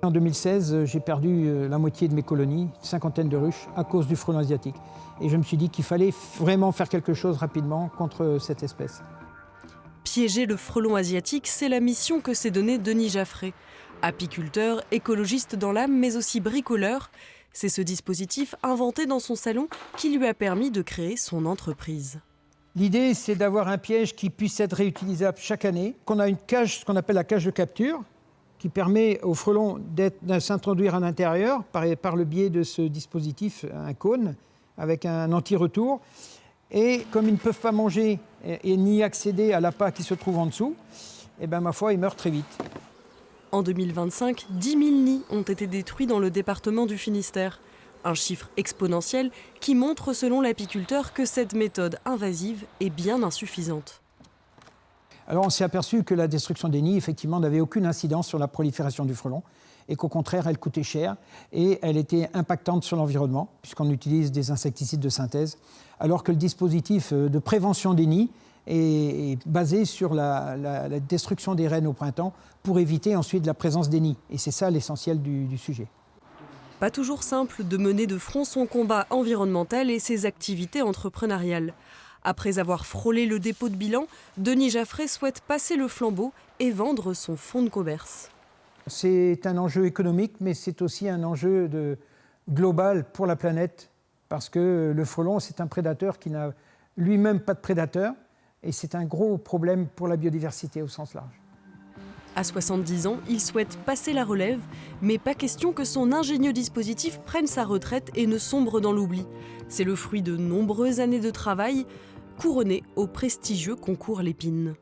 En 2016, j'ai perdu la moitié de mes colonies, une cinquantaine de ruches, à cause du frelon asiatique. Et je me suis dit qu'il fallait vraiment faire quelque chose rapidement contre cette espèce. Piéger le frelon asiatique, c'est la mission que s'est donnée Denis Jaffray. Apiculteur, écologiste dans l'âme, mais aussi bricoleur, c'est ce dispositif inventé dans son salon qui lui a permis de créer son entreprise. L'idée, c'est d'avoir un piège qui puisse être réutilisable chaque année, qu'on a une cage, ce qu'on appelle la cage de capture, qui permet aux frelons de s'introduire à l'intérieur par le biais de ce dispositif, un cône, avec un anti-retour. Et comme ils ne peuvent pas manger et ni accéder à l'appât qui se trouve en dessous, eh ben, ma foi, ils meurent très vite. En 2025, 10 000 nids ont été détruits dans le département du Finistère. Un chiffre exponentiel qui montre, selon l'apiculteur, que cette méthode invasive est bien insuffisante. Alors on s'est aperçu que la destruction des nids, effectivement, n'avait aucune incidence sur la prolifération du frelon et qu'au contraire, elle coûtait cher et elle était impactante sur l'environnement puisqu'on utilise des insecticides de synthèse, alors que le dispositif de prévention des nids est basé sur la destruction des reines au printemps pour éviter ensuite la présence des nids. Et c'est ça l'essentiel du sujet. Pas toujours simple de mener de front son combat environnemental et ses activités entrepreneuriales. Après avoir frôlé le dépôt de bilan, Denis Jaffray souhaite passer le flambeau et vendre son fonds de commerce. C'est un enjeu économique, mais c'est aussi un enjeu global pour la planète, parce que le frelon, c'est un prédateur qui n'a lui-même pas de prédateur, et c'est un gros problème pour la biodiversité au sens large. À 70 ans, il souhaite passer la relève, mais pas question que son ingénieux dispositif prenne sa retraite et ne sombre dans l'oubli. C'est le fruit de nombreuses années de travail, couronné au prestigieux concours Lépine.